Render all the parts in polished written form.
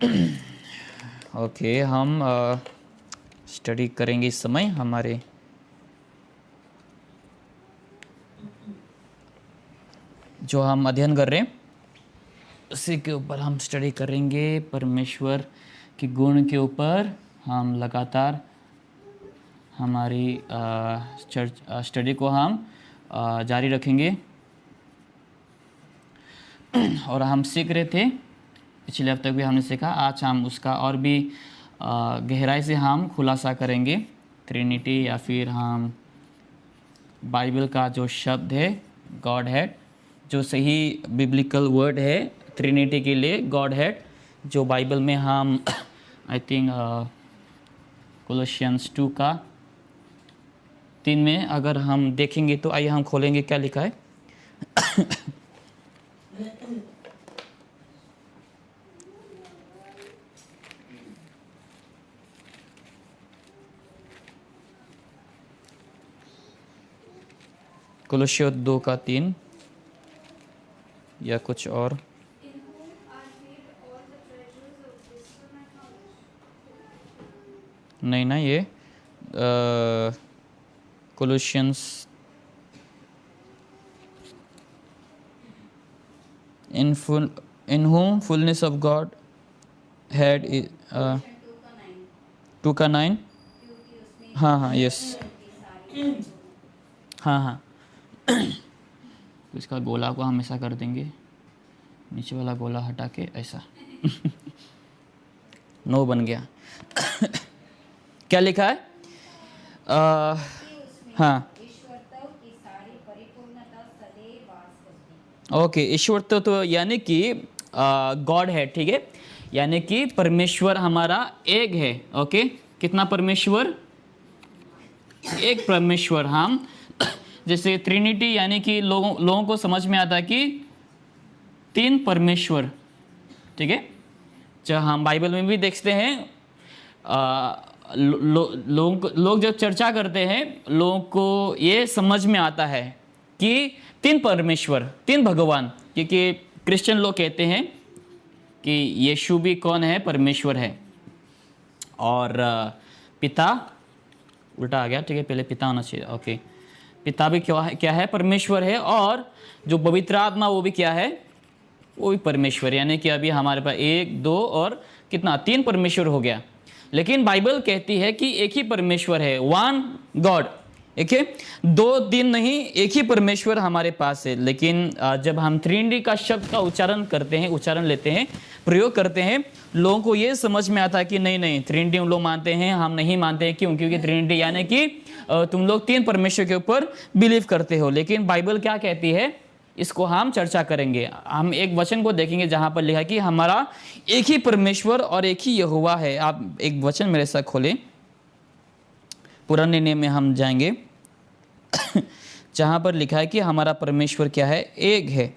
Okay, हम study करेंगे इस समय हमारे जो हम अध्ययन कर रहे हैं उसी के ऊपर हम स्टडी करेंगे। परमेश्वर के गुण के ऊपर हम लगातार हमारी चर्च स्टडी को हम जारी रखेंगे। और हम सीख रहे थे, पिछले हफ्ते भी हमने सीखा, आज हम उसका और भी गहराई से हम खुलासा करेंगे। ट्रिनिटी या फिर हम बाइबल का जो शब्द है गॉड हेड, जो सही बिब्लिकल वर्ड है ट्रिनिटी के लिए गॉड हेड, जो बाइबल में हम आई थिंक कोलोसियंस 2 का 3 में अगर हम देखेंगे तो आइए हम खोलेंगे क्या लिखा है। कोलोसियों 2 का 3 या कुछ और। नहीं ना, ये कोलोसियंस in whom fullness of God had 2 का 9। हाँ हाँ, यस, हाँ हाँ। तो इसका गोला को हम ऐसा कर देंगे, नीचे वाला गोला हटा के ऐसा 9 बन गया। क्या लिखा है? हाँ, ओके, ईश्वर तो यानी कि गॉड है, ठीक है, यानी कि परमेश्वर हमारा एक है। ओके, कितना परमेश्वर? एक परमेश्वर। हम जैसे ट्रिनिटी यानी कि लोगों को समझ में आता है कि 3 परमेश्वर, ठीक है। जब हम बाइबल में भी देखते हैं लोग जब चर्चा करते हैं, लोगों को ये समझ में आता है कि 3 परमेश्वर, 3 भगवान, क्योंकि क्रिश्चियन लोग कहते हैं कि यीशु भी कौन है? परमेश्वर है। और पिता उल्टा आ गया, ठीक है, पहले पिता होना चाहिए। ओके, पिता भी क्या है? परमेश्वर है। और जो पवित्र आत्मा वो भी क्या है? वो भी परमेश्वर। यानी कि अभी हमारे पास 1 2 और कितना 3 परमेश्वर हो गया। लेकिन बाइबल कहती है कि एक ही परमेश्वर है, वन गॉड। एक है, 2 दिन नहीं, एक ही परमेश्वर हमारे पास है। लेकिन जब हम ट्रिनिटी का शब्द का उच्चारण लेते हैं, प्रयोग करते हैं, लोगों को ये समझ में आता है कि नहीं, ट्रिनिटी हम लोग मानते हैं, हम नहीं मानते हैं। क्यों? क्योंकि ट्रिनिटी यानी कि तुम लोग 3 परमेश्वर के ऊपर बिलीव करते हो। लेकिन बाइबल क्या कहती है, इसको हम चर्चा करेंगे। हम एक वचन को देखेंगे जहां पर लिखा है कि हमारा एक ही परमेश्वर और एक ही यहोवा है। आप एक वचन मेरे साथ खोलें, पुराने नियम में हम जाएंगे जहां पर लिखा है कि हमारा परमेश्वर क्या है? एक है।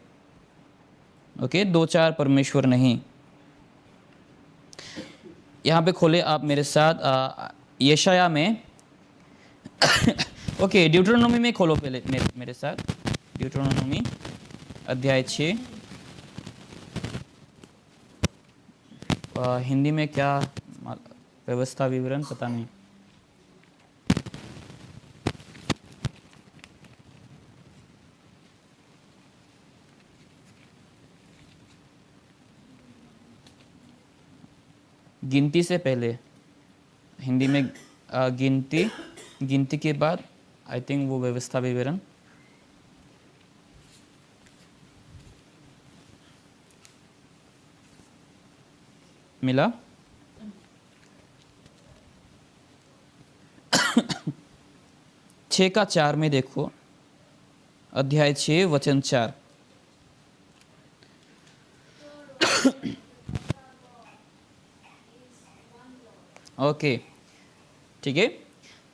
ओके, 2-4 परमेश्वर नहीं। यहां पे खोले आप मेरे साथ यशाया में ओके, ड्यूटरोनोमी में खोलो पहले मेरे साथ। ड्यूटरोनोमी अध्याय 6। हिंदी में क्या व्यवस्था विवरण पता नहीं। गिनती से पहले हिंदी में गिनती के बाद आई थिंक वो व्यवस्था विवरण। मिला? 6 का 4 में देखो, अध्याय 6 वचन 4। ओके, ठीक है।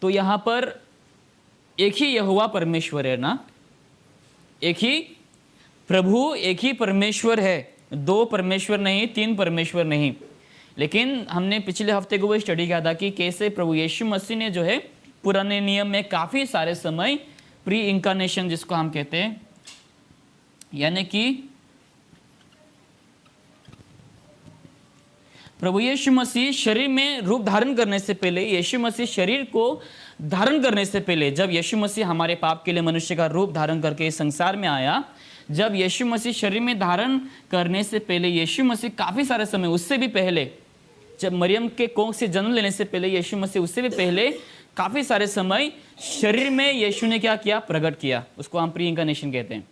तो यहां पर एक ही यहोवा परमेश्वर है ना, एक ही प्रभु, एक ही परमेश्वर है। 2 परमेश्वर नहीं, 3 परमेश्वर नहीं। लेकिन हमने पिछले हफ्ते को वो स्टडी किया था कि कैसे प्रभु यीशु मसीह ने जो है पुराने नियम में काफी सारे समय प्री इंकारनेशन जिसको हम कहते हैं, यानी कि प्रभु यीशु मसीह शरीर में रूप धारण करने से पहले, यीशु मसीह शरीर को धारण करने से पहले, जब यीशु मसीह हमारे पाप के लिए मनुष्य का रूप धारण करके इस संसार में आया, जब यीशु मसीह शरीर में धारण करने से पहले यीशु मसीह काफ़ी सारे समय, उससे भी पहले, जब मरियम के कोख से जन्म लेने से पहले यीशु मसीह, उससे भी पहले काफ़ी सारे समय शरीर में यीशु ने क्या किया? प्रकट किया। उसको हम प्री इंकारनेशन कहते हैं।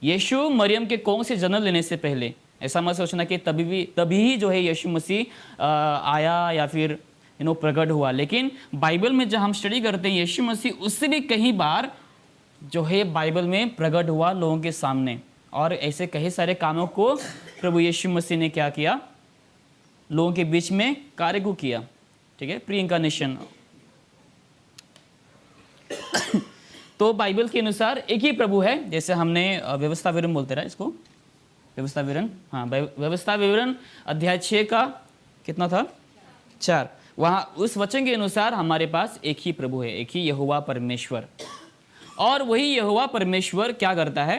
यीशु मरियम के कोख से जन्म लेने से पहले, ऐसा मत सोचना कि तभी ही जो है यीशु मसीह आया या फिर प्रकट हुआ। लेकिन बाइबल में जब हम स्टडी करते हैं, यीशु मसीह उससे भी कई बार जो है बाइबल में प्रकट हुआ लोगों के सामने, और ऐसे कई सारे कामों को प्रभु यीशु मसीह ने क्या किया? लोगों के बीच में कार्य को किया। ठीक है, प्री इंकारनेशन। तो बाइबल के अनुसार एक ही प्रभु है, जैसे हमने व्यवस्था विवरण बोलते रहा इसको, व्यवस्था विवरण, हाँ, व्यवस्था विवरण अध्याय 6 का कितना था? 4। वहाँ उस वचन के अनुसार हमारे पास एक ही प्रभु है, एक ही यहोवा परमेश्वर। और वही यहोवा परमेश्वर क्या करता है?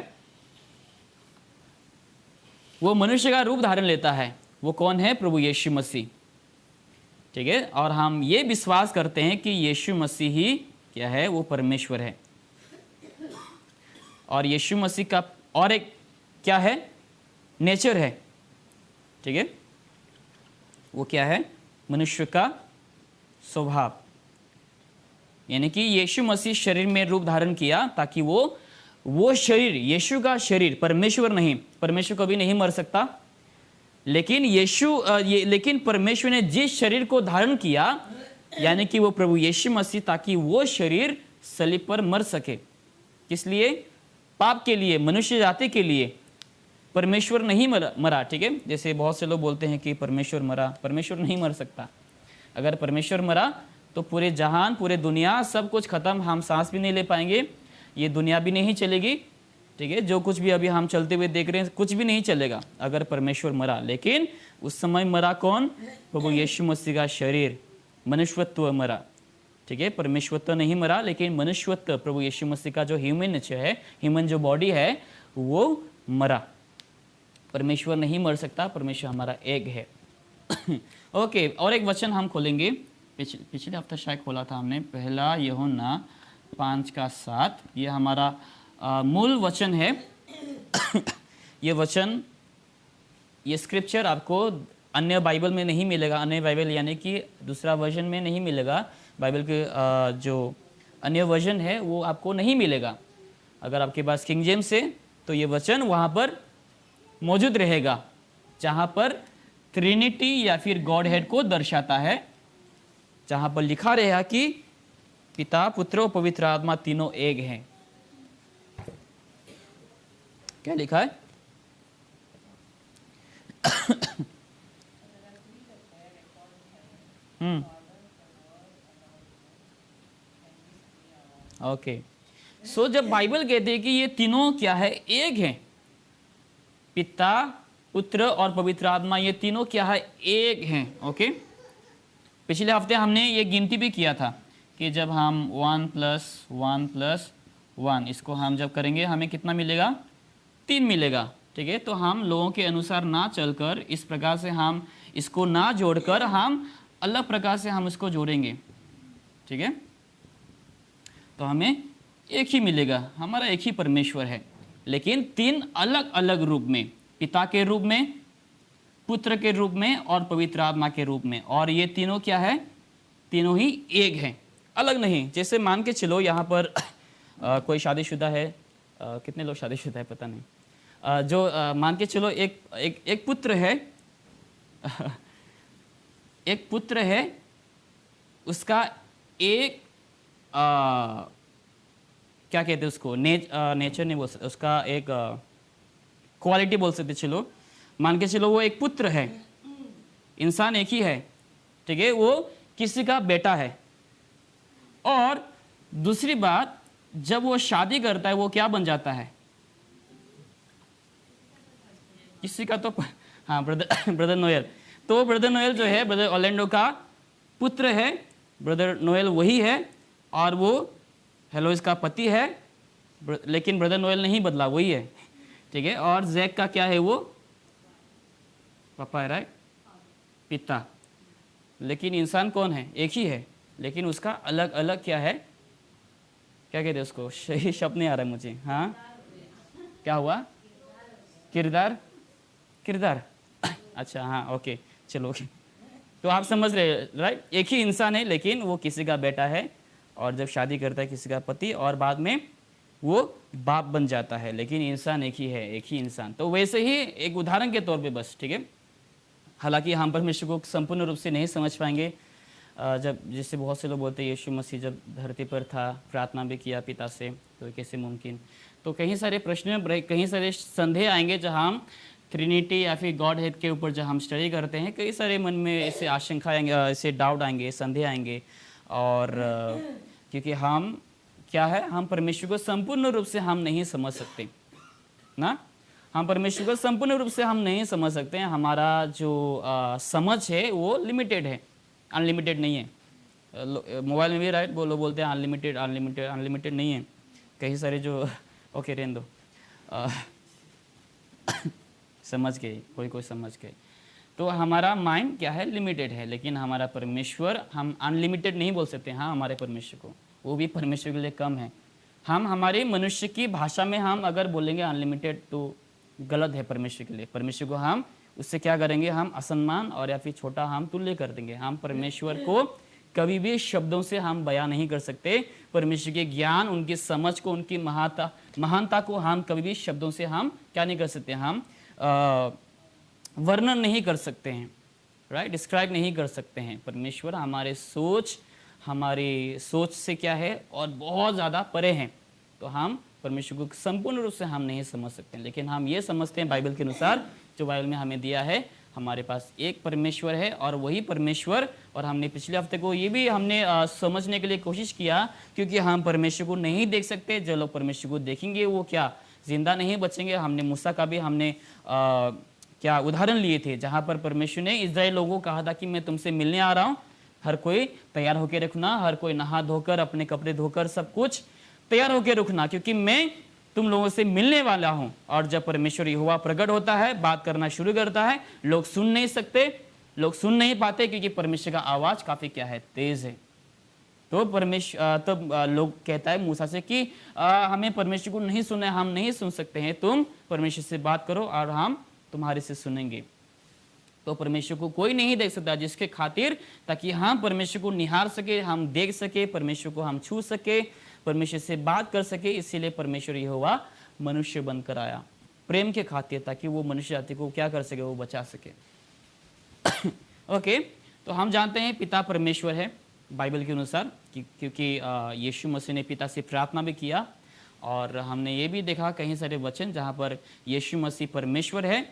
वो मनुष्य का रूप धारण लेता है। वो कौन है? प्रभु यीशु मसीह। ठीक है, और हम ये विश्वास करते हैं कि यीशु मसीह ही क्या है? वो परमेश्वर है। और यीशु मसीह का और एक क्या है? नेचर है। ठीक है, वो क्या है? मनुष्य का स्वभाव। यानी कि यीशु मसीह शरीर में रूप धारण किया ताकि वो शरीर, यीशु का शरीर, परमेश्वर नहीं, परमेश्वर कभी नहीं मर सकता, लेकिन लेकिन परमेश्वर ने जिस शरीर को धारण किया, यानी कि वो प्रभु यीशु मसीह, ताकि वो शरीर सलीब पर मर सके। किस लिए? पाप के लिए, मनुष्य जाति के लिए। परमेश्वर नहीं मरा। ठीक है, जैसे बहुत से लोग बोलते हैं कि परमेश्वर मरा। परमेश्वर नहीं मर सकता। अगर परमेश्वर मरा तो पूरे जहान, पूरे दुनिया, सब कुछ खत्म। हम सांस भी नहीं ले पाएंगे, ये दुनिया भी नहीं चलेगी। ठीक है, जो कुछ भी अभी हम चलते हुए देख रहे हैं, कुछ भी नहीं चलेगा अगर परमेश्वर मरा। लेकिन उस समय मरा कौन? प्रभु यीशु मसीह का शरीर, मनुष्यत्व मरा। ठीक है, परमेश्वरत्व नहीं मरा, लेकिन मनुष्यत्व, प्रभु यीशु मसीह का जो ह्यूमन नेचर है, ह्यूमन जो बॉडी है, वो मरा। परमेश्वर नहीं मर सकता, परमेश्वर हमारा एक है। ओके, और एक वचन हम खोलेंगे, पिछले हफ्ते शायद खोला था हमने, पहला यूहन्ना 5:7। ये हमारा मूल वचन है। ये वचन, ये स्क्रिप्चर आपको अन्य बाइबल में नहीं मिलेगा। अन्य बाइबल यानी कि दूसरा वर्जन में नहीं मिलेगा। बाइबल के जो अन्य वर्जन है वो आपको नहीं मिलेगा। अगर आपके पास किंग जेम्स है तो ये वचन वहाँ पर मौजूद रहेगा, जहाँ पर ट्रिनिटी या फिर गॉड हेड को दर्शाता है, जहाँ पर लिखा रहेगा कि पिता, पुत्र और पवित्र आत्मा तीनों एक हैं। क्या लिखा है? ओके, सो जब बाइबल कहते हैं कि ये तीनों क्या है? एक हैं। पिता, पुत्र और पवित्र आत्मा, ये तीनों क्या है? एक हैं। ओके, पिछले हफ्ते हमने ये गिनती भी किया था कि जब हम 1 + 1 + 1 इसको हम जब करेंगे हमें कितना मिलेगा? 3 मिलेगा। ठीक है, तो हम लोगों के अनुसार ना चलकर, इस प्रकार से हम इसको ना जोड़कर, हम अलग प्रकार से हम इसको जोड़ेंगे। ठीक है, तो हमें एक ही मिलेगा। हमारा एक ही परमेश्वर है, लेकिन 3 अलग अलग रूप में, पिता के रूप में, पुत्र के रूप में और पवित्र आत्मा के रूप में। और ये तीनों क्या है? तीनों ही एक हैं, अलग नहीं। जैसे मान के चलो यहाँ पर कोई शादीशुदा है, कितने लोग शादीशुदा है पता नहीं, मान के चलो एक पुत्र है, एक पुत्र है, उसका एक क्या कहते हैं उसको, नेचर नहीं बोल सकते, उसका एक क्वालिटी बोल सकते। चलो मान के चलो वो एक पुत्र है, इंसान एक ही है। ठीक है, वो किसी का बेटा है। और दूसरी बात, जब वो शादी करता है वो क्या बन जाता है? किसी का तो, हाँ, ब्रदर नोएल। तो ब्रदर नोएल जो है, ब्रदर ऑर्लैंडो का पुत्र है। ब्रदर नोएल वही है, और वो हेलोइस का पति है, लेकिन ब्रदर नोएल नहीं बदला, वही है। ठीक है, और जैक का क्या है? वो पापा है, राइट? पिता, लेकिन इंसान कौन है? एक ही है, लेकिन उसका अलग अलग क्या है, क्या कहते हैं उसको, सही शब्द नहीं आ रहा है मुझे। हाँ, क्या हुआ? किरदार, किरदार अच्छा हाँ ओके, चलो ओके। तो आप समझ रहे राइट, एक ही इंसान है लेकिन वो किसी का बेटा है, और जब शादी करता है किसी का पति, और बाद में वो बाप बन जाता है, लेकिन इंसान एक ही है, एक ही इंसान। तो वैसे ही एक उदाहरण के तौर पे बस, ठीक है। हालांकि हम परमेश्वर को संपूर्ण रूप से नहीं समझ पाएंगे। जब जैसे बहुत से लोग बोलते हैं यीशु मसीह जब धरती पर था प्रार्थना भी किया पिता से, तो कैसे मुमकिन। तो कई सारे प्रश्न, कई सारे संदेह आएंगे जहाँ हम ट्रिनिटी या फिर गॉड हेड के ऊपर जब हम स्टडी करते हैं, कई सारे मन में ऐसे आशंका आएंगे, ऐसे डाउट आएंगे, संदेह आएंगे। और क्योंकि हम क्या है, हम परमेश्वर को संपूर्ण रूप से हम नहीं समझ सकते ना, हम परमेश्वर को संपूर्ण रूप से हम नहीं समझ सकते हैं। हमारा जो समझ है वो लिमिटेड है, अनलिमिटेड नहीं है। मोबाइल में भी राइट बोलते हैं अनलिमिटेड अनलिमिटेड, अनलिमिटेड नहीं है। कई सारे जो ओके रहने दो, समझ गए, कोई समझ गए। तो हमारा माइंड क्या है, लिमिटेड है, लेकिन हमारा परमेश्वर, हम अनलिमिटेड नहीं बोल सकते हाँ हमारे परमेश्वर को, वो भी परमेश्वर के लिए कम है। हम हमारे मनुष्य की भाषा में हम अगर बोलेंगे अनलिमिटेड तो गलत है परमेश्वर के लिए। परमेश्वर को हम उससे क्या करेंगे, हम असम्मान और या फिर छोटा हम तुल्य कर देंगे। हम परमेश्वर को कभी भी शब्दों से हम बयां नहीं कर सकते। परमेश्वर के ज्ञान, उनकी समझ को, उनकी महानता को हम कभी भी शब्दों से हम क्या नहीं कर सकते, हम वर्णन नहीं कर सकते हैं, राइट, डिस्क्राइब नहीं कर सकते हैं। परमेश्वर हमारी सोच से क्या है और बहुत ज़्यादा परे हैं। तो हम परमेश्वर को संपूर्ण रूप से हम नहीं समझ सकते, लेकिन हम ये समझते हैं बाइबल के अनुसार, जो बाइबल में हमें दिया है, हमारे पास एक परमेश्वर है और वही परमेश्वर। और हमने पिछले हफ्ते को ये भी हमने समझने के लिए कोशिश किया, क्योंकि हम परमेश्वर को नहीं देख सकते। जो लोग परमेश्वर को देखेंगे वो क्या जिंदा नहीं बचेंगे। हमने मूसा का भी हमने क्या उदाहरण लिए थे, जहाँ पर परमेश्वर ने इस्राएल लोगों को कहा था कि मैं तुमसे मिलने आ रहा हूँ, हर कोई तैयार होकर रखना, हर कोई नहा धोकर अपने कपड़े धोकर सब कुछ तैयार होकर रखना, क्योंकि मैं तुम लोगों से मिलने वाला हूं। और जब परमेश्वर यहोवा प्रकट होता है, बात करना शुरू करता है, लोग सुन नहीं सकते, लोग सुन नहीं पाते, क्योंकि परमेश्वर का आवाज काफी क्या है, तेज है। तो परमेश्वर तब लोग कहता है मूसा से कि हमें परमेश्वर को नहीं सुना है, हम नहीं सुन सकते हैं, तुम परमेश्वर से बात करो और हम तुम्हारे से सुनेंगे। तो परमेश्वर को कोई नहीं देख सकता, जिसके खातिर ताकि हम परमेश्वर को निहार सके, हम देख सके, परमेश्वर को हम छू सके, परमेश्वर से बात कर सके। इसीलिए परमेश्वर यहोवा मनुष्य बनकर आया प्रेम के खातिर, ताकि वो मनुष्य जाति को क्या कर सके, वो बचा सके। ओके, तो हम जानते हैं पिता परमेश्वर है बाइबल के अनुसार, क्योंकि यीशु मसीह ने पिता से प्रार्थना भी किया। और हमने ये भी देखा कई सारे वचन जहाँ पर यीशु मसीह परमेश्वर है।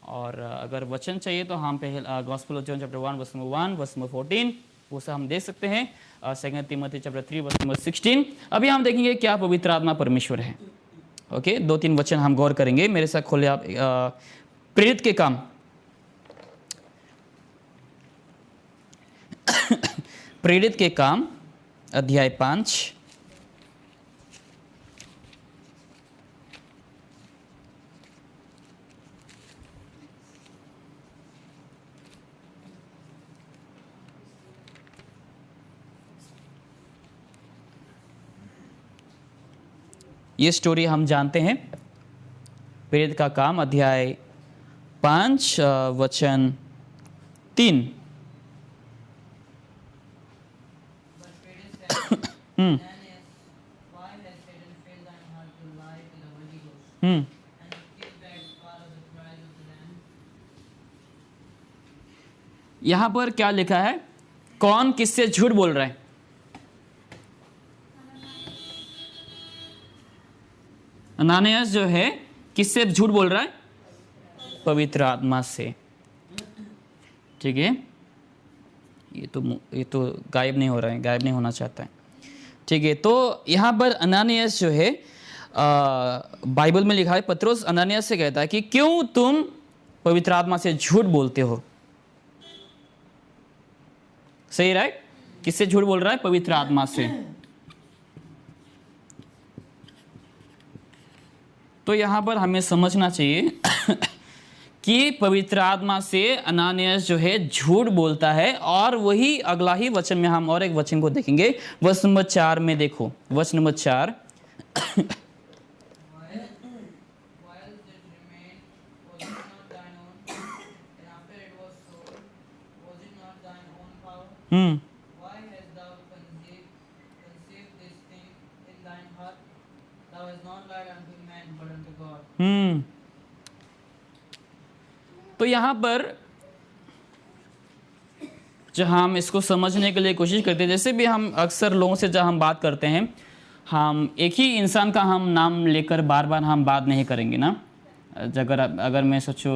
और अगर वचन चाहिए तो हम पहले gospel of John chapter 1 verse number 1 verse number 14 वो सब हम देख सकते हैं। Second Timothy chapter 3 verse number 16। अभी हम देखेंगे क्या पवित्र आत्मा परमेश्वर है। ओके, 2-3 वचन हम गौर करेंगे। मेरे साथ खोले आप प्रेरित के काम प्रेरित के काम अध्याय 5 ये स्टोरी हम जानते हैं। प्रेरित का काम अध्याय 5 वचन 3। यहां पर क्या लिखा है, कौन किससे झूठ बोल रहा है? अनानियास जो है किससे झूठ बोल रहा है? पवित्र आत्मा से। ठीक है, ये तो गायब नहीं हो रहा है, गायब नहीं होना चाहता है। ठीक है, तो यहाँ पर अनानियास जो है बाइबल में लिखा है, पत्रोस अनानियास से कहता है कि क्यों तुम पवित्र आत्मा से झूठ बोलते हो। सही राइट, किससे झूठ बोल रहा है? पवित्र आत्मा से। तो यहां पर हमें समझना चाहिए कि पवित्र आत्मा से अनानियास जो है झूठ बोलता है। और वही अगला ही वचन में हम और एक वचन को देखेंगे, वर्ष नंबर 4 में देखो, वर्ष number 4। While it remained, was it not thine own? And after it was sold, was it not thine own power? Why hast thou conceived this thing in thine heart? Thou hast not lied unto man, but unto God. तो यहाँ पर जब हम इसको समझने के लिए कोशिश करते हैं, जैसे भी हम अक्सर लोगों से जब हम बात करते हैं, हम एक ही इंसान का हम नाम लेकर बार बार हम बात नहीं करेंगे ना। अगर मैं सोचूं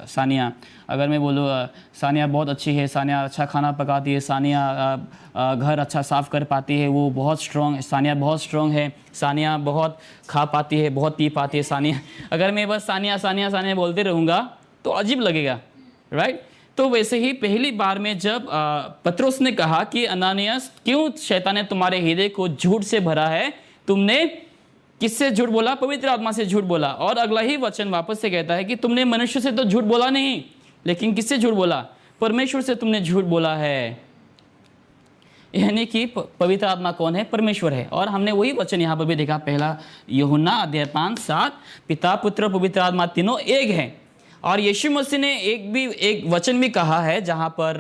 सानिया, अगर मैं बोलूँ सानिया बहुत अच्छी है, सानिया अच्छा खाना पकाती है, सानिया घर अच्छा साफ़ कर पाती है, वो बहुत स्ट्रॉन्ग, सानिया बहुत स्ट्रॉन्ग है, सानिया बहुत खा पाती है, बहुत पी पाती है सानिया। अगर मैं बस सानिया सानिया सानिया बोलते रहूँगा तो अजीब लगेगा, राइट। तो वैसे ही पहली बार में जब पत्रोस ने कहा कि अनानियास, क्यों शैतान ने तुम्हारे हृदय को झूठ से भरा है, तुमने किससे झूठ बोला? पवित्र आत्मा से झूठ बोला। और अगला ही वचन वापस से कहता है कि तुमने मनुष्य से तो झूठ बोला नहीं, लेकिन किससे झूठ बोला? परमेश्वर से तुमने झूठ बोला है। यानी कि पवित्र आत्मा कौन है? परमेश्वर है। और हमने वही वचन यहाँ पर भी देखा, पहला यूहन्ना अध्याय 5:7, पिता पुत्र पवित्र आत्मा तीनों एक है। और यीशु मसीह ने एक वचन भी कहा है, जहाँ पर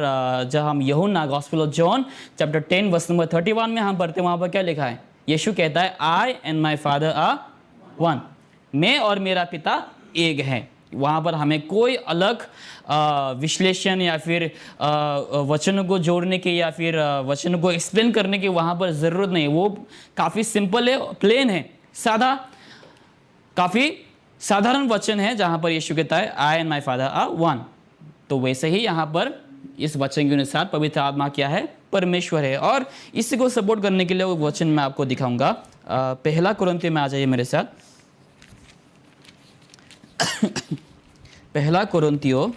जब हम यूहन्ना gospel of John chapter 10 verse number 31 में हम पढ़ते हैं, वहाँ पर क्या लिखा है? यीशु कहता है, I and my father are one, मैं और मेरा पिता एक है। वहाँ पर हमें कोई अलग विश्लेषण या फिर वचनों को जोड़ने की या फिर वचनों को एक्सप्लेन करने की वहाँ पर ज़रूरत नहीं। वो काफ़ी सिंपल है, प्लेन है, सादा, काफ़ी साधारण वचन है, जहाँ पर यीशु कहता है I and my father are one. तो वैसे ही यहाँ पर इस वचन के अनुसार पवित्र आत्मा क्या है? परमेश्वर है। और इसी को सपोर्ट करने के लिए वो वचन मैं आपको दिखाऊंगा। पहला कुरिन्थियों में आ जाइए मेरे साथ। पहला कुरिन्थियों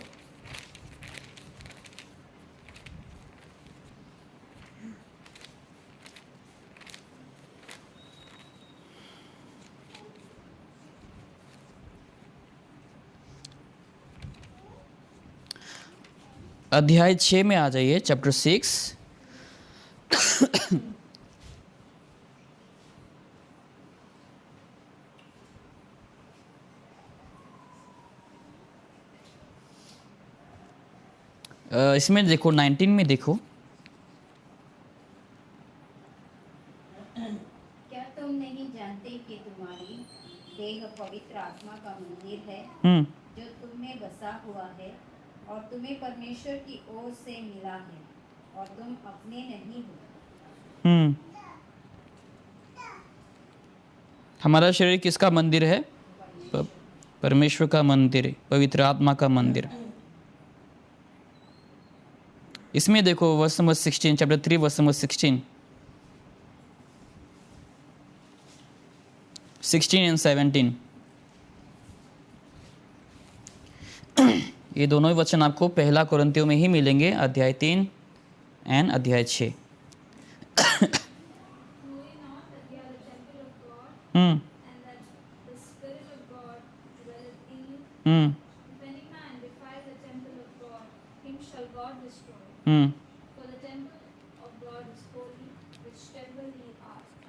अध्याय 6 में आ जाइए, चैप्टर 6। इसमें देखो 19 में देखो, क्या तुम नहीं जानते कि तुम्हारी देह पवित्र आत्मा का मंदिर है, जो तुम में बसा हुआ है और तुम्हें परमेश्वर की ओर से मिला है, और तुम अपने नहीं हो? हमारा शरीर किसका मंदिर है? परमेश्वर का मंदिर है, पवित्र आत्मा का मंदिर। इसमें देखो verse number 16, chapter 3 verse number 16 and 17। ये दोनों ही वचन आपको पहला कुरिन्थियों में ही मिलेंगे, अध्याय 3 एंड अध्याय 6।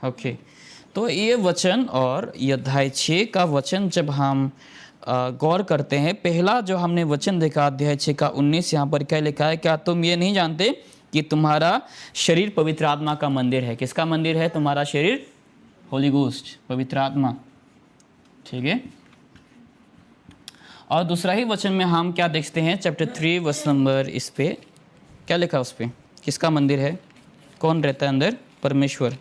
ओके, तो ये वचन और ये अध्याय 6 का वचन जब हम गौर करते हैं, पहला जो हमने वचन देखा अध्याय 6 का 19, यहाँ पर क्या लिखा है? क्या तुम ये नहीं जानते कि तुम्हारा शरीर पवित्र आत्मा का मंदिर है? किसका मंदिर है तुम्हारा शरीर? होली गोस्ट, पवित्र आत्मा, ठीक है। और दूसरा ही वचन में हम क्या देखते हैं? चैप्टर 3 वर्स नंबर, इस पे क्या लिखा? उस पे किसका मंदिर है? कौन रहता है अंदर? परमेश्वर।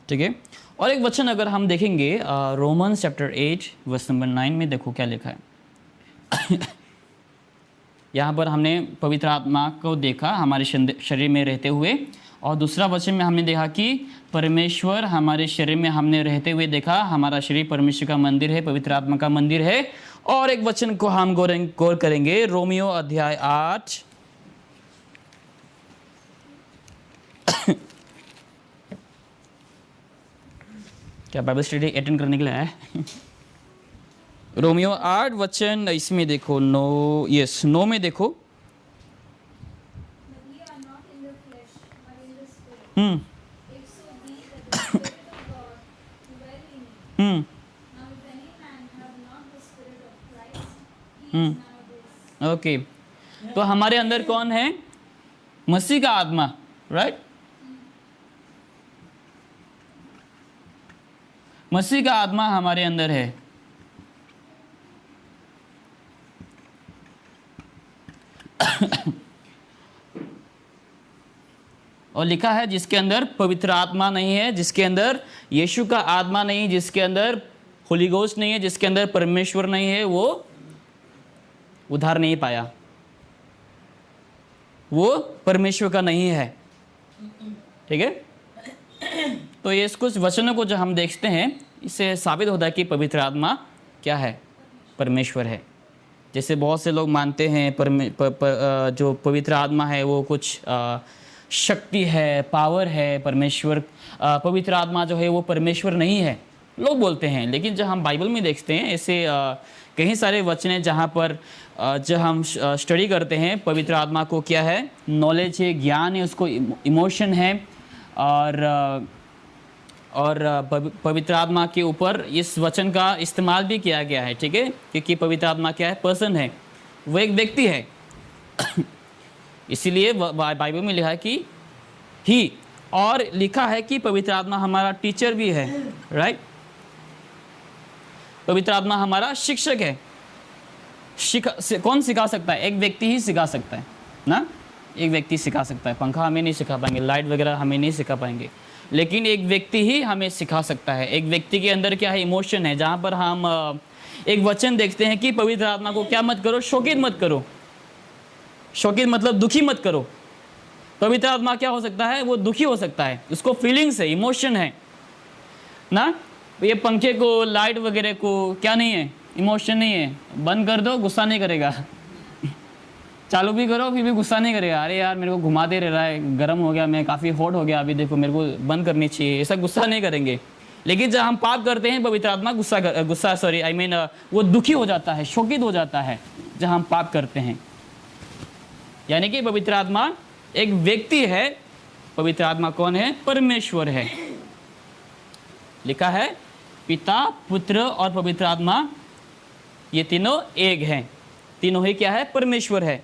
ठीक है। और एक वचन अगर हम देखेंगे रोमन्स चैप्टर 8 वर्स नंबर 9 में, देखो क्या लिखा है। यहाँ पर हमने पवित्र आत्मा को देखा हमारे शरीर में रहते हुए, और दूसरा वचन में हमने देखा कि परमेश्वर हमारे शरीर में हमने रहते हुए देखा, हमारा शरीर परमेश्वर का मंदिर है, पवित्र आत्मा का मंदिर है। और एक वचन को हम गौर करेंगे, रोमियो अध्याय 8 क्या बाइबल स्टडी अटेंड करने के लिए आया है? रोमियो 8 वचन इसमें देखो 9 में देखो। But ye are not in the flesh, but in the spirit. If so be that the Spirit of God dwell in you. Now if any man have not the Spirit of Christ, he is none of his. Okay, तो हमारे अंदर कौन है? मसीह का आत्मा, right? मसीह का आत्मा हमारे अंदर है। और लिखा है जिसके अंदर पवित्र आत्मा नहीं है, जिसके अंदर यीशु का आत्मा नहीं, जिसके अंदर होली गोस्ट नहीं है, जिसके अंदर परमेश्वर नहीं है, वो उद्धार नहीं पाया, वो परमेश्वर का नहीं है। ठीक है, तो ये कुछ वचनों को जो हम देखते हैं इससे साबित होता है कि पवित्र आत्मा क्या है? परमेश्वर है। जैसे बहुत से लोग मानते हैं जो पवित्र आत्मा है वो कुछ शक्ति है, पावर है, परमेश्वर पवित्र आत्मा जो है वो परमेश्वर नहीं है, लोग बोलते हैं। लेकिन जब हम बाइबल में देखते हैं ऐसे कई सारे वचन हैं जहाँ पर जब हम स्टडी करते हैं पवित्र आत्मा को क्या है? नॉलेज है, ज्ञान है, उसको इमोशन है, और पवित्र आत्मा के ऊपर इस वचन का इस्तेमाल भी किया गया है। ठीक है, क्योंकि पवित्र आत्मा क्या है? पर्सन है, वो एक व्यक्ति है। इसीलिए बाइबल में लिखा है कि ही, और लिखा है कि पवित्र आत्मा हमारा टीचर भी है, राइट? पवित्र आत्मा हमारा शिक्षक है। कौन सिखा सकता है? एक व्यक्ति ही सिखा सकता है ना, एक व्यक्ति सिखा सकता है। पंखा हमें नहीं सिखा पाएंगे, लाइट वगैरह हमें नहीं सिखा पाएंगे, लेकिन एक व्यक्ति ही हमें सिखा सकता है। एक व्यक्ति के अंदर क्या है? इमोशन है। जहाँ पर हम एक वचन देखते हैं कि पवित्र आत्मा को क्या मत करो? शोकित मत करो। शोकित मतलब दुखी मत करो। पवित्र आत्मा क्या हो सकता है? वो दुखी हो सकता है, उसको फीलिंग्स है, इमोशन है ना। ये पंखे को, लाइट वगैरह को क्या नहीं है? इमोशन नहीं है। बंद कर दो, गुस्सा नहीं करेगा। चालू भी करो फिर भी गुस्सा नहीं करेगा। अरे यार मेरे को घुमा दे रहा है, गर्म हो गया, मैं काफ़ी हॉट हो गया, अभी देखो मेरे को बंद करनी चाहिए, ऐसा गुस्सा नहीं करेंगे। लेकिन जब हम पाप करते हैं पवित्र आत्मा वो दुखी हो जाता है, शोकित हो जाता है जब हम पाप करते हैं। यानी कि पवित्र आत्मा एक व्यक्ति है। पवित्र आत्मा कौन है? परमेश्वर है। लिखा है पिता, पुत्र और पवित्र आत्मा, ये तीनों एक हैं। तीनों ही क्या है? परमेश्वर है।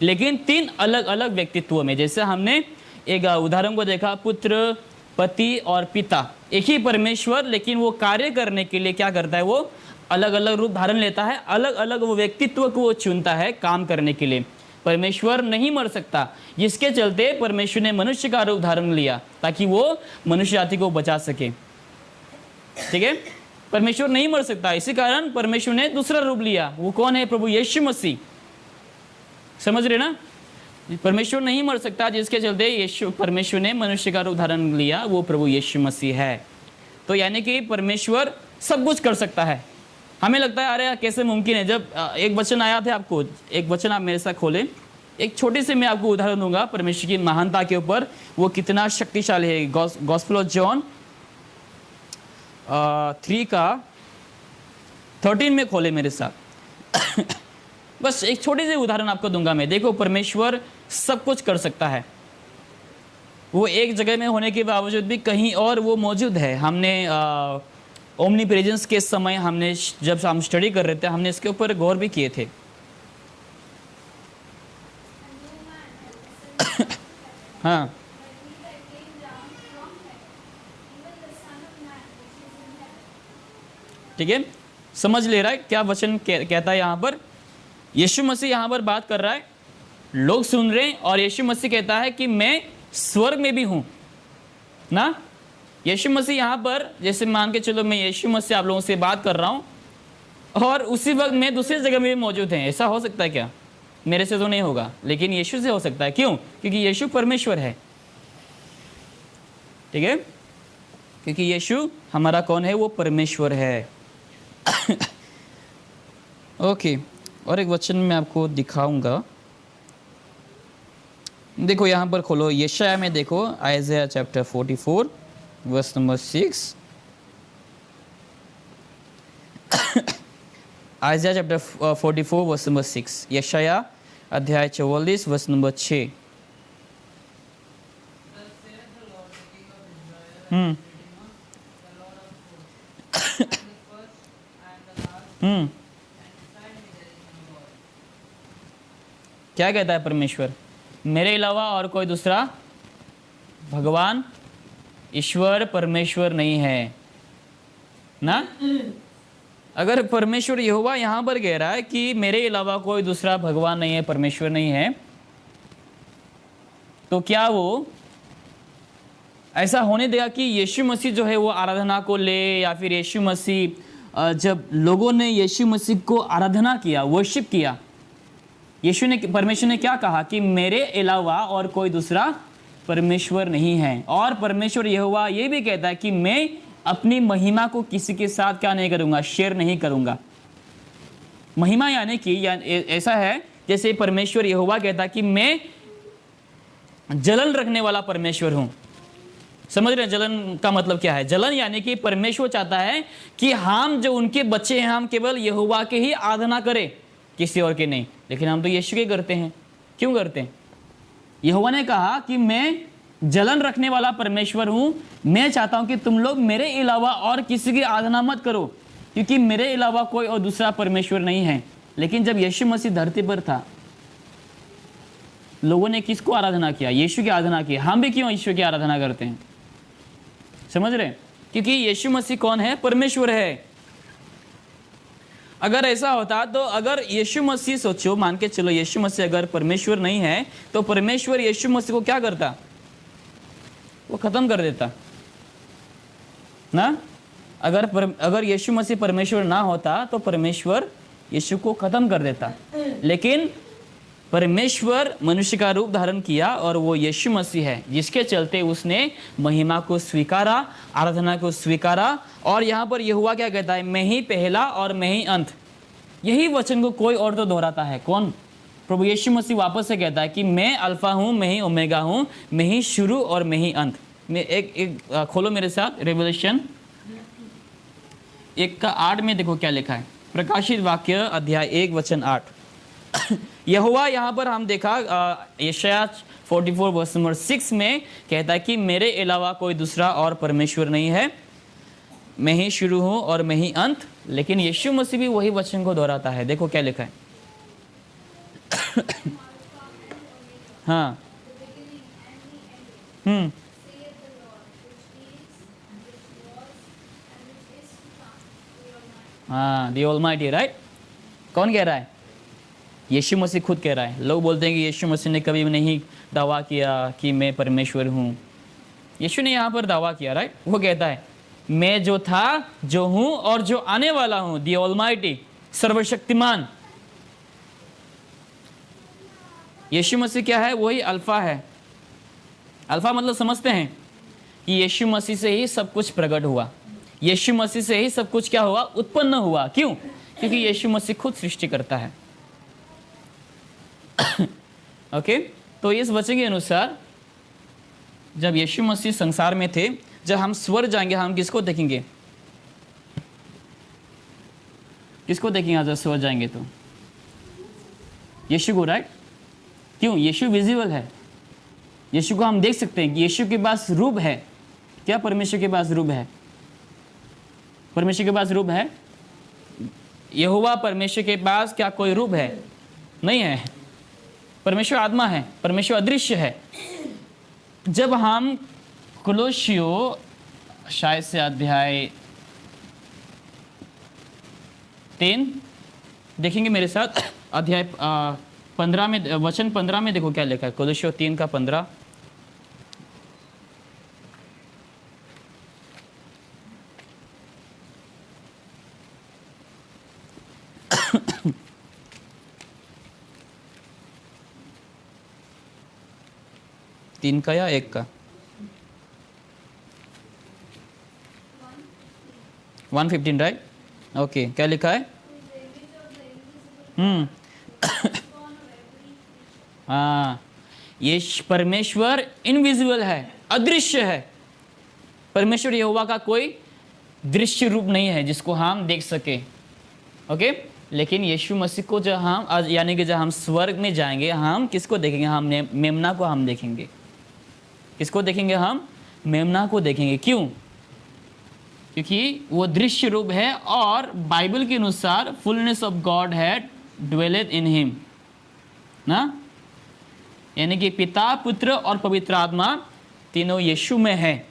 लेकिन तीन अलग अलग व्यक्तित्व में। जैसे हमने एक उदाहरण को देखा, पुत्र, पति और पिता, एक ही परमेश्वर, लेकिन वो कार्य करने के लिए क्या करता है? वो अलग अलग रूप धारण लेता है, अलग अलग वो व्यक्तित्व को वो चुनता है काम करने के लिए। परमेश्वर नहीं मर सकता, जिसके चलते परमेश्वर ने मनुष्य का रूप धारण लिया ताकि वो मनुष्य जाति को बचा सके। ठीक है, परमेश्वर नहीं मर सकता, इसी कारण परमेश्वर ने दूसरा रूप लिया। वो कौन है? प्रभु यीशु मसीह। समझ रहे ना? परमेश्वर नहीं मर सकता, जिसके चलते परमेश्वर ने मनुष्य का रूप धारण लिया, वो प्रभु यीशु मसीह है। तो यानी कि परमेश्वर सब कुछ कर सकता है। हमें लगता है अरे कैसे मुमकिन है। जब एक वचन आया था, आपको एक वचन आप मेरे साथ खोले, एक छोटे से मैं आपको उदाहरण दूंगा परमेश्वर की महानता के ऊपर, वो कितना शक्तिशाली है। गॉस्पेल ऑफ जॉन 3:13 में खोले मेरे साथ। बस एक छोटे से उदाहरण आपको दूंगा मैं। देखो, परमेश्वर सब कुछ कर सकता है। वो एक जगह में होने के बावजूद भी कहीं और वो मौजूद है। हमने ओमनी प्रेजेंस के समय हमने जब हम स्टडी कर रहे थे, हमने इसके ऊपर गौर भी किए थे। हाँ, ठीक है, समझ ले रहा है क्या वचन कहता है यहाँ पर? यीशु मसीह यहाँ पर बात कर रहा है, लोग सुन रहे हैं, और यीशु मसीह कहता है कि मैं स्वर्ग में भी हूँ ना। यीशु मसीह यहाँ पर, जैसे मान के चलो मैं यीशु मसीह आप लोगों से बात कर रहा हूँ और उसी वक्त मैं दूसरी जगह में भी मौजूद हैं। ऐसा हो सकता है क्या? मेरे से तो नहीं होगा, लेकिन यीशु से हो सकता है। क्यों? क्योंकि यीशु परमेश्वर है। ठीक है, क्योंकि यीशु हमारा कौन है? वो परमेश्वर है। ओके, और एक वचन मैं आपको दिखाऊंगा। देखो यहाँ पर खोलो, यशाया में देखो, Isaiah chapter 44 verse number 6। Isaiah chapter 44 verse number 6, यशाया अध्याय 44 verse number 6। Thus saith the Lord, the King of Israel, Hmm. and his Redeemer, the Lord of hosts. I am the first, I am the last, and beside me there is no God. क्या कहता है परमेश्वर? मेरे अलावा और कोई दूसरा भगवान, ईश्वर, परमेश्वर नहीं है ना। अगर परमेश्वर यहोवा यहाँ पर कह रहा है कि मेरे अलावा कोई दूसरा भगवान नहीं है, परमेश्वर नहीं है, तो क्या वो ऐसा होने देगा कि यीशु मसीह जो है वो आराधना को ले, या फिर यीशु मसीह जब लोगों ने यीशु मसीह को आराधना किया, वर्शिप किया, परमेश्वर ने क्या कहा कि मेरे अलावा और कोई दूसरा परमेश्वर नहीं है। और परमेश्वर यहोवा ये भी कहता है कि मैं अपनी महिमा को किसी के साथ क्या नहीं करूँगा, शेयर नहीं करूँगा। महिमा यानी कि ऐसा है जैसे परमेश्वर यहोवा कहता है कि मैं जलन रखने वाला परमेश्वर हूँ। समझ रहे हैं जलन का मतलब क्या है? जलन यानी कि परमेश्वर चाहता है कि हम जो उनके बच्चे हैं, हम केवल यहोवा के ही आराधना करें, किसी और के नहीं। लेकिन हम तो यीशु के करते हैं। क्यों करते हैं? यहोवा ने कहा कि मैं जलन रखने वाला परमेश्वर हूँ, मैं चाहता हूँ कि तुम लोग मेरे अलावा और किसी की आराधना मत करो, क्योंकि मेरे अलावा कोई और दूसरा परमेश्वर नहीं है। लेकिन जब यीशु मसीह धरती पर था, लोगों ने किसको आराधना किया? यीशु की आराधना की। हम भी क्यों यीशु की आराधना करते हैं? समझ रहे हैं? क्योंकि यीशु मसीह कौन है? परमेश्वर है। अगर ऐसा होता तो अगर यीशु मसीह, सोचो, मान के चलो यीशु मसीह अगर परमेश्वर नहीं है तो परमेश्वर यीशु मसीह को क्या करता? वो खत्म कर देता ना। अगर यीशु मसीह परमेश्वर ना होता तो परमेश्वर यीशु को खत्म कर देता। लेकिन परमेश्वर मनुष्य का रूप धारण किया और वो यीशु मसीह है, जिसके चलते उसने महिमा को स्वीकारा, आराधना को स्वीकारा। और यहाँ पर यहोवा क्या कहता है? मैं ही पहला और मैं ही अंत। यही वचन को कोई और तो दोहराता है। कौन? प्रभु यीशु मसीह वापस से कहता है कि मैं अल्फा हूँ, मैं ही ओमेगा हूँ, मैं ही शुरू और मैं ही अंत। मैं एक खोलो मेरे साथ रेवलेशन 1:8 में देखो क्या लिखा है। प्रकाशित वाक्य अध्याय 1 वचन 8। यहोवा यहाँ पर हम देखा यशाया 44 वर्स नंबर 6 में कहता है कि मेरे अलावा कोई दूसरा और परमेश्वर नहीं है, मैं ही शुरू हूँ और मैं ही अंत। लेकिन यीशु मसीह भी वही वचन को दोहराता है। देखो क्या लिखा है। हाँ, हाँ, दी ऑलमाइटी, राइट। कौन कह रहा है? यीशु मसीह खुद कह रहा है। लोग बोलते हैं कि यीशु मसीह ने कभी भी नहीं दावा किया कि मैं परमेश्वर हूँ। यीशु ने यहाँ पर दावा किया, राइट। वो कहता है मैं जो था, जो हूँ और जो आने वाला हूँ, दी ऑलमाइटी, सर्वशक्तिमान। यीशु मसीह क्या है? वही अल्फा है। अल्फा मतलब समझते हैं कि यीशु मसीह से ही सब कुछ प्रकट हुआ, यीशु मसीह से ही सब कुछ क्या हुआ? उत्पन्न हुआ। क्यों? क्योंकि यीशु मसीह खुद सृष्टि करता है। ओके, तो इस वचन के अनुसार जब यीशु मसीह संसार में थे, जब हम स्वर्ग जाएंगे, हम किसको देखेंगे? किसको देखेंगे जब स्वर्ग जाएंगे? तो यीशु को, राइट। क्यों? यीशु विजिबल है, यीशु को हम देख सकते हैं कि यीशु के पास रूप है। क्या परमेश्वर के पास रूप है? परमेश्वर के पास रूप है? यहोवा परमेश्वर के पास क्या कोई रूप है? नहीं है। परमेश्वर आत्मा है, परमेश्वर अदृश्य है। जब हम कुलोसियों शायद से अध्याय 3 देखेंगे मेरे साथ, अध्याय 15 में, वचन 15 में देखो क्या लिखा है। कुलोसियों 3:15। तीन का या 1 का? 1:15, राइट। ओके, क्या लिखा है? हाँ, ये परमेश्वर इनविजिबल है, अदृश्य है। परमेश्वर यहोवा का कोई दृश्य रूप नहीं है जिसको हम देख सके। ओके, लेकिन यीशु मसीह को जब हम यानी कि जब हम स्वर्ग में जाएंगे, हम किसको देखेंगे? हम मेमना को हम देखेंगे। किसको देखेंगे? हम मेमना को देखेंगे। क्यों? क्योंकि वो दृश्य रूप है और बाइबल के अनुसार फुलनेस ऑफ गॉड है ड्वेलेथ इन हिम ना, यानी कि पिता, पुत्र और पवित्र आत्मा तीनों यीशु में है।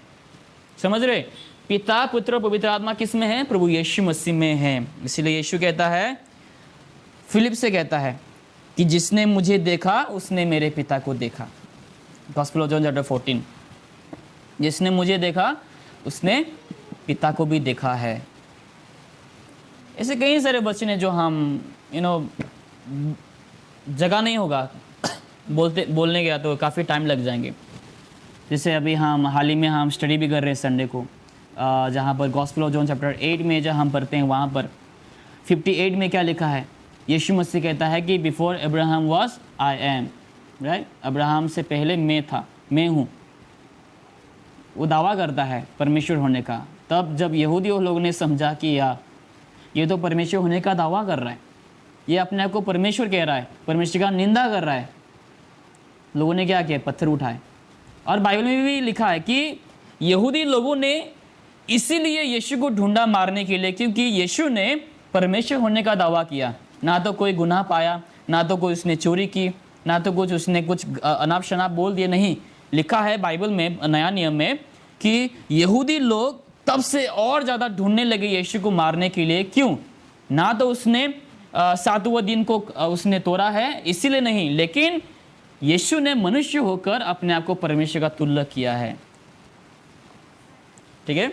समझ रहे? पिता, पुत्र और पवित्र आत्मा किस में है? प्रभु यीशु मसीह में है। इसलिए यीशु कहता है, फिलिप से कहता है कि जिसने मुझे देखा उसने मेरे पिता को देखा। Gospel of John chapter 14। जिसने मुझे देखा उसने पिता को भी देखा है। ऐसे कई सारे वचन हैं जो हम जगह नहीं होगा बोलने गया तो काफ़ी टाइम लग जाएंगे। जैसे अभी हम हाल ही में हम स्टडी भी कर रहे हैं संडे को, जहाँ पर गॉस्पेल ऑफ जॉन चैप्टर 8 में जब हम पढ़ते हैं वहाँ पर 58 में क्या लिखा है? यीशु मसीह कहता है कि before Abraham was I am, right? Abraham से पहले मैं था, मैं हूँ। वो दावा करता है परमेश्वर होने का। तब जब यहूदी लोगों ने समझा कि यार ये तो परमेश्वर होने का दावा कर रहा है, ये अपने आप को परमेश्वर कह रहा है, परमेश्वर का निंदा कर रहा है, लोगों ने क्या किया? पत्थर उठाए। और बाइबल में भी लिखा है कि यहूदी लोगों ने इसीलिए यीशु को ढूंढा मारने के लिए, क्योंकि यीशु ने परमेश्वर होने का दावा किया। ना तो कोई गुनाह पाया, ना तो कोई उसने चोरी की, ना तो कुछ उसने कुछ अनाप शनाप बोल दिए। नहीं, लिखा है बाइबल में, नया नियम में, कि यहूदी लोग तब से और ज़्यादा ढूंढने लगे यीशु को मारने के लिए। क्यों? ना तो उसने 7वें दिन को उसने तोड़ा है इसीलिए नहीं, लेकिन यीशु ने मनुष्य होकर अपने आप को परमेश्वर का तुल्य किया है। ठीक है?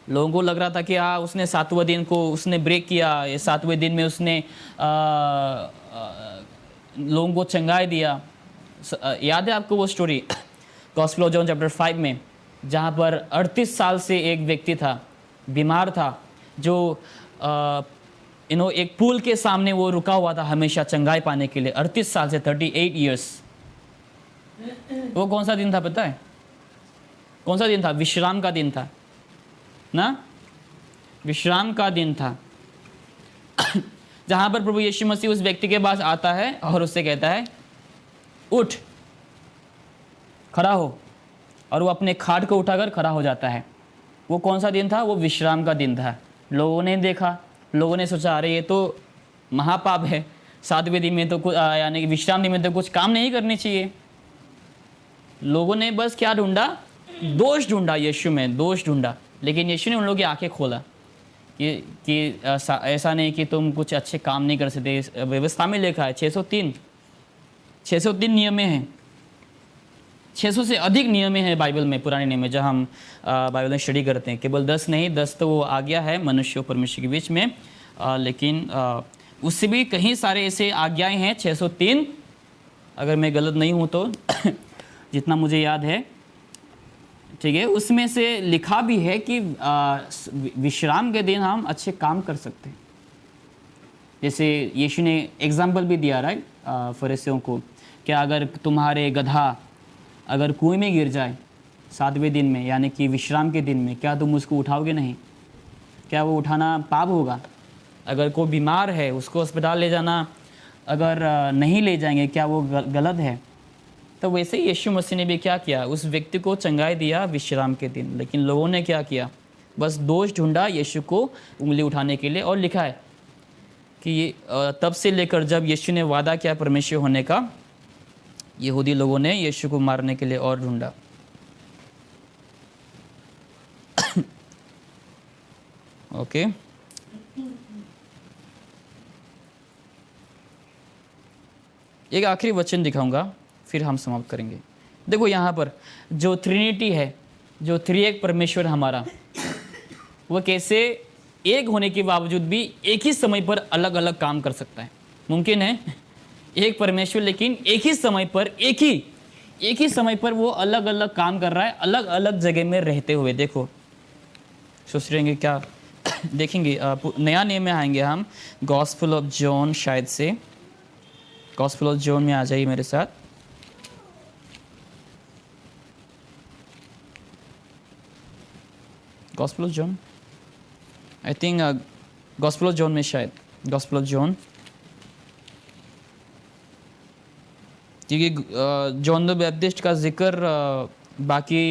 लोगों को लग रहा था कि उसने 7वें दिन को उसने ब्रेक किया, ये 7वें दिन में उसने लोगों को चंगाई दिया। याद है आपको वो story gospel of John chapter 5 में, जहाँ पर 38 साल से एक व्यक्ति था, बीमार था, जो एक पुल के सामने वो रुका हुआ था हमेशा चंगाई पाने के लिए, 38 साल से, 38 ईयर्स। वो कौन सा दिन था पता है? कौन सा दिन था? विश्राम का दिन था ना, विश्राम का दिन था। जहाँ पर प्रभु यीशु मसीह उस व्यक्ति के पास आता है और उससे कहता है उठ, खड़ा हो, और वो अपने खाट को उठाकर खड़ा हो जाता है। वो कौन सा दिन था? वो विश्राम का दिन था। लोगों ने देखा, लोगों ने सोचा अरे ये तो महापाप है, 7वें दिन में तो यानी कि विश्राम दिन में तो कुछ काम नहीं करनी चाहिए। लोगों ने बस क्या ढूंढा? दोष ढूंढा, यीशु में दोष ढूंढा। लेकिन यीशु ने उन लोगों की आंखें खोला कि ऐसा नहीं कि तुम कुछ अच्छे काम नहीं कर सकते। व्यवस्था में लिखा है 603 नियमें हैं, 600 से अधिक नियमें हैं बाइबल में, पुराने नियम में, जहाँ हम बाइबल में स्टडी करते हैं। केवल 10 नहीं, 10 तो वो आज्ञा है मनुष्य और परमेश्वर के बीच में, लेकिन उससे भी कहीं सारे ऐसे आज्ञाएं हैं, 603 अगर मैं गलत नहीं हूँ तो जितना मुझे याद है। ठीक है? उसमें से लिखा भी है कि विश्राम के दिन हम अच्छे काम कर सकते हैं। जैसे यीशु ने एग्जाम्पल भी दिया, राइट, फरीसियों को, क्या अगर तुम्हारे गधा अगर कुएं में गिर जाए 7वें दिन में, यानी कि विश्राम के दिन में, क्या तुम उसको उठाओगे नहीं? क्या वो उठाना पाप होगा? अगर कोई बीमार है उसको अस्पताल ले जाना अगर नहीं ले जाएंगे, क्या वो गलत है? तो वैसे ही यीशु मसीह ने भी क्या किया? उस व्यक्ति को चंगाई दिया विश्राम के दिन। लेकिन लोगों ने क्या किया? बस दोष ढूंढा यीशु को उंगली उठाने के लिए। और लिखा है कि ये तब से लेकर जब यीशु ने वादा किया परमेश्वर होने का, यहूदी लोगों ने यीशु को मारने के लिए और ढूंढा। ओके, एक आखिरी वचन दिखाऊंगा फिर हम समाप्त करेंगे। देखो यहाँ पर जो ट्रिनिटी है, जो त्रिएक परमेश्वर हमारा, वो कैसे एक होने के बावजूद भी एक ही समय पर अलग अलग काम कर सकता है। मुमकिन है एक परमेश्वर, लेकिन एक ही समय पर एक ही समय पर वो अलग अलग काम कर रहा है, अलग अलग जगह में रहते हुए। देखो, सोच रहेंगे क्या देखेंगे, नया नियम में आएंगे हम, गॉस्पेल ऑफ जॉन, शायद से गॉस्पेल ऑफ जॉन में आ जाइए मेरे साथ। Gospel of John, I think gospel of John में शायद गॉस्पेल ऑफ जॉन, क्योंकि जॉन द बैप्टिस्ट का जिक्र बाकी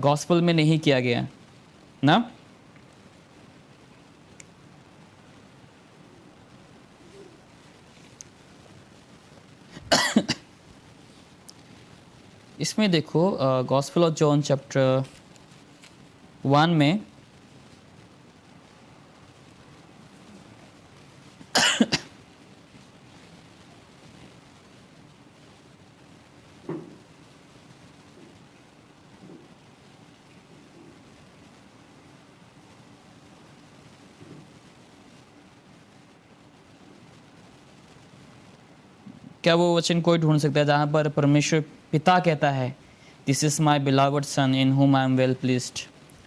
गॉस्पेल में नहीं किया गया ना। इसमें देखो गॉस्पेल ऑफ जॉन चैप्टर 1 में क्या वो वचन कोई ढूंढ सकता है जहाँ पर परमेश्वर पिता कहता है दिस इज माई बिलावड सन इन हुम I am well pleased?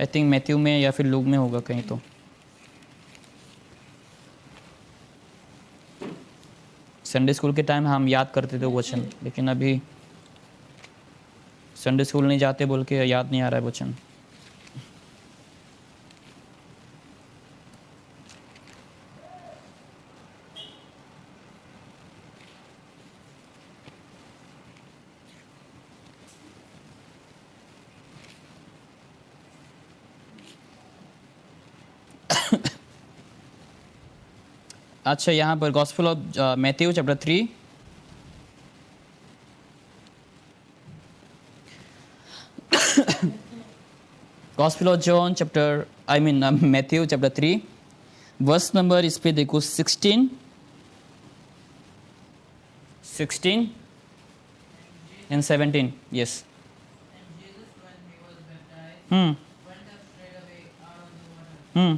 I think Matthew में या फिर लूक में होगा कहीं। तो संडे स्कूल के टाइम हम याद करते थे वो वचन, लेकिन अभी संडे स्कूल नहीं जाते बोल के याद नहीं आ रहा है वचन। अच्छा, यहाँ पर gospel of Matthew chapter 3 gospel of John chapter Matthew chapter 3 verse number इस पे देखो 16 and 17, yes. And Jesus, when he was baptized, Hmm. went up straightway out of the water. Hmm.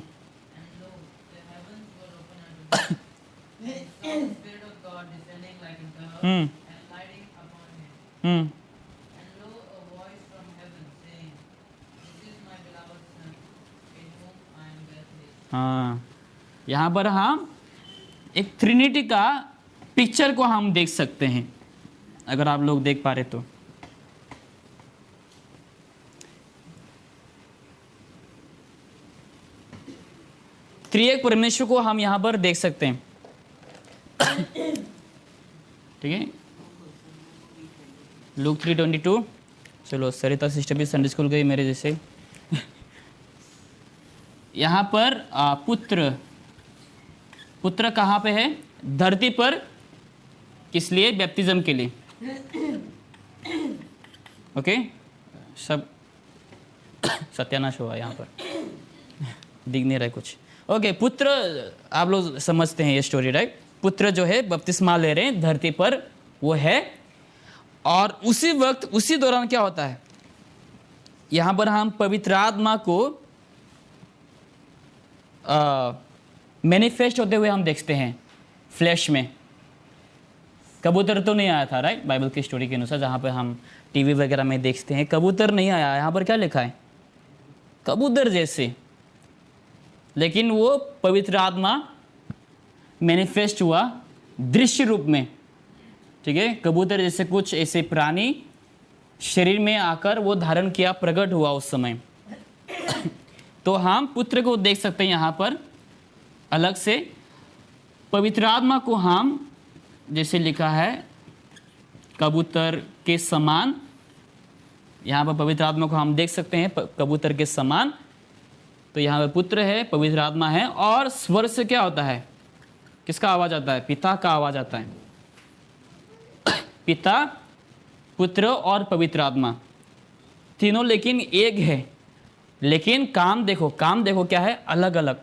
And lo, the heavens were opened unto him. And he saw the Spirit of God descending like a dove Hmm. and lighting upon him. Hmm. And lo, a voice from heaven saying, This is my beloved Son, in whom I am well pleased. हाँ, यहाँ पर हम एक Trinity का picture को हम देख सकते हैं, अगर आप लोग देख पा रहे तो। त्रिएक परमेश्वर को हम यहाँ पर देख सकते हैं। ठीक है, लूक 3:22। चलो, सरिता सिस्टर भी संडे स्कूल गई मेरे जैसे। यहाँ पर पुत्र कहाँ पे है? धरती पर। किस लिए? बैप्टिज्म के लिए। ओके, सब सत्यानाश हुआ यहाँ पर, दिख नहीं रहा है कुछ। ओके, पुत्र, आप लोग समझते हैं ये स्टोरी, राइट? पुत्र जो है बपतिस्मा ले रहे हैं धरती पर, वो है। और उसी वक्त, उसी दौरान क्या होता है? यहाँ पर हम पवित्र आत्मा को मैनिफेस्ट होते हुए हम देखते हैं फ्लैश में। कबूतर तो नहीं आया था, राइट? बाइबल की स्टोरी के अनुसार, जहाँ पे हम टीवी वगैरह में देखते हैं, कबूतर नहीं आया। यहाँ पर क्या लिखा है? कबूतर जैसे। लेकिन वो पवित्र आत्मा मैनिफेस्ट हुआ दृश्य रूप में। ठीक है, कबूतर जैसे कुछ ऐसे प्राणी शरीर में आकर वो धारण किया, प्रकट हुआ उस समय। तो हम पुत्र को देख सकते हैं यहाँ पर अलग से। पवित्र आत्मा को हम, जैसे लिखा है, कबूतर के समान। यहाँ पर पवित्र आत्मा को हम देख सकते हैं कबूतर के समान। तो यहाँ पर पुत्र है, पवित्र आत्मा है, और स्वर से क्या होता है? किसका आवाज आता है? पिता का आवाज आता है। पिता, पुत्र और पवित्र आत्मा तीनों लेकिन एक है। लेकिन काम देखो क्या है? अलग अलग।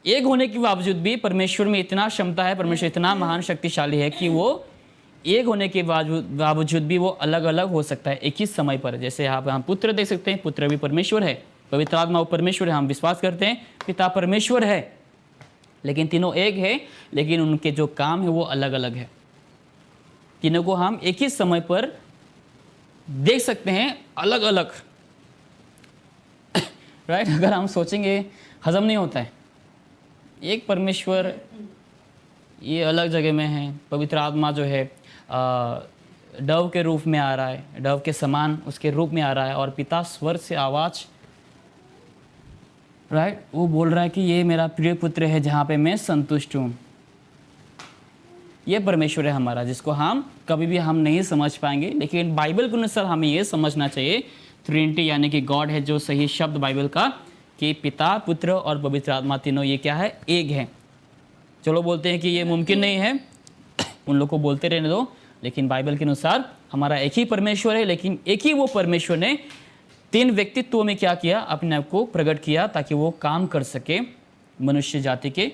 एक होने के बावजूद भी परमेश्वर में इतना क्षमता है, परमेश्वर इतना महान शक्तिशाली है कि वो एक होने के बावजूद भी वो अलग अलग हो सकता है एक ही समय पर। जैसे यहाँ पर हम पुत्र देख सकते हैं, पुत्र भी परमेश्वर है, पवित्र आत्मा वो परमेश्वर है। हम विश्वास करते हैं पिता परमेश्वर है, लेकिन तीनों एक है, लेकिन उनके जो काम है वो अलग अलग है। तीनों को हम एक ही समय पर देख सकते हैं, अलग अलग। राइट? अगर हम सोचेंगे हजम नहीं होता है। एक परमेश्वर ये अलग जगह में है, पवित्र आत्मा जो है डव के रूप में आ रहा है, डव के समान उसके रूप में आ रहा है, और पिता स्वर से आवाज राइट, वो बोल रहा है कि ये मेरा प्रिय पुत्र है जहाँ पे मैं संतुष्ट हूँ। ये परमेश्वर है हमारा, जिसको हम कभी भी हम नहीं समझ पाएंगे, लेकिन बाइबल के अनुसार हमें ये समझना चाहिए ट्रिनिटी यानी कि गॉड है, जो सही शब्द बाइबल का कि पिता, पुत्र और पवित्र आत्मा तीनों ये क्या है, एक है। चलो बोलते हैं कि ये मुमकिन नहीं है, उन लोग को बोलते रहने दो, लेकिन बाइबल के अनुसार हमारा एक ही परमेश्वर है, लेकिन एक ही वो परमेश्वर ने 3 व्यक्तित्वों में क्या किया, अपने आप को प्रकट किया ताकि वो काम कर सके मनुष्य जाति के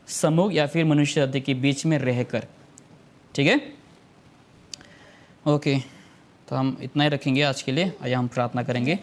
समूह या फिर मनुष्य जाति के बीच में रहकर। ठीक है, ओके, तो हम इतना ही रखेंगे आज के लिए। आइए हम प्रार्थना करेंगे।